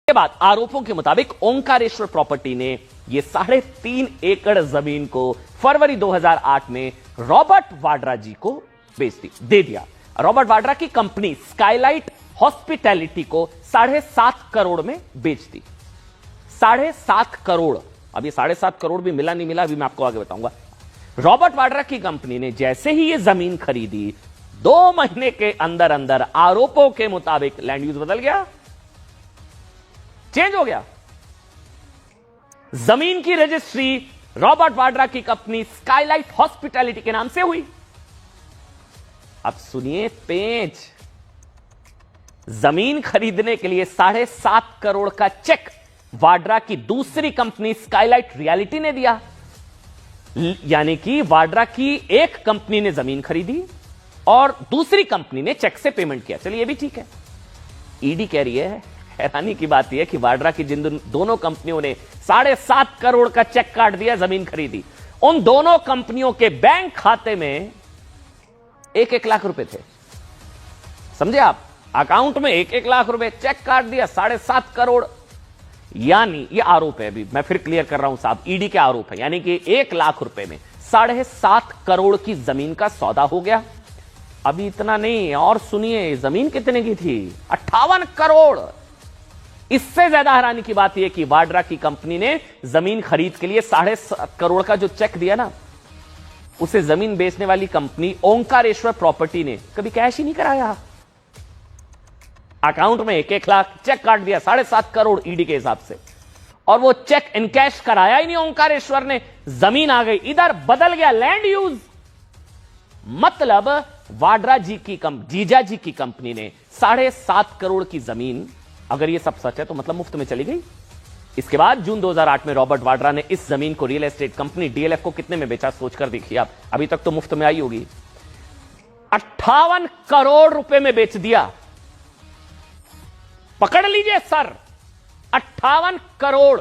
के बाद आरोपों के मुताबिक ओंकारेश्वर प्रॉपर्टी ने यह 3.5 एकड़ जमीन को फरवरी 2008 में रॉबर्ट वाड्रा जी को दे दिया। रॉबर्ट वाड्रा की कंपनी स्काईलाइट हॉस्पिटैलिटी को 7.5 करोड़ में बेच दी। 7.5 करोड़। अब ये 7.5 करोड़ भी मिला नहीं मिला अभी मैं आपको आगे बताऊंगा। रॉबर्ट वाड्रा की कंपनी ने जैसे ही ये जमीन खरीदी 2 महीने के अंदर अंदर आरोपों के मुताबिक लैंड यूज बदल गया, चेंज हो गया। जमीन की रजिस्ट्री रॉबर्ट वाड्रा की कंपनी स्काईलाइट हॉस्पिटैलिटी के नाम से हुई। अब सुनिए पेंच, जमीन खरीदने के लिए 7.5 करोड़ का चेक वाड्रा की दूसरी कंपनी स्काईलाइट रियलिटी ने दिया। यानी कि वाड्रा की एक कंपनी ने जमीन खरीदी और दूसरी कंपनी ने चेक से पेमेंट किया। चलिए ये भी ठीक है। ईडी कह रही है, हैरानी की बात यह है कि वाड्रा की जिन दोनों कंपनियों ने 7.5 करोड़ का चेक काट दिया, जमीन खरीदी, उन दोनों कंपनियों के बैंक खाते में 1-1 लाख रुपए थे। समझे आप? अकाउंट में 1-1 लाख रुपए, चेक काट दिया 7.5 करोड़। यानी ये आरोप है, अभी मैं फिर क्लियर कर रहा हूं साहब, ईडी के आरोप है। यानी कि 1 लाख रुपए में 7.5 करोड़ की जमीन का सौदा हो गया। अभी इतना नहीं, और सुनिए जमीन कितने की थी? 58 करोड़। इससे ज्यादा हैरानी की बात यह कि वाड्रा की कंपनी ने जमीन खरीद के लिए 7.5 करोड़ का जो चेक दिया ना, उसे जमीन बेचने वाली कंपनी ओंकारेश्वर प्रॉपर्टी ने कभी कैश ही नहीं कराया। अकाउंट में 1-1 लाख, चेक काट दिया 7.5 करोड़ ईडी के हिसाब से, और वो चेक इनकैश कराया ही नहीं ओंकारेश्वर ने। जमीन आ गई, इधर बदल गया लैंड यूज। मतलब वाड्रा जी की जीजा जी की कंपनी ने 7.5 करोड़ की जमीन, अगर ये सब सच है तो मतलब मुफ्त में चली गई। इसके बाद जून 2008 में रॉबर्ट वाड्रा ने इस जमीन को रियल एस्टेट कंपनी डीएलएफ को कितने में बेचा, सोचकर देखिए आप। अभी तक तो मुफ्त में आई होगी। 58 करोड़ रुपए में बेच दिया। पकड़ लीजिए सर, 58 करोड़।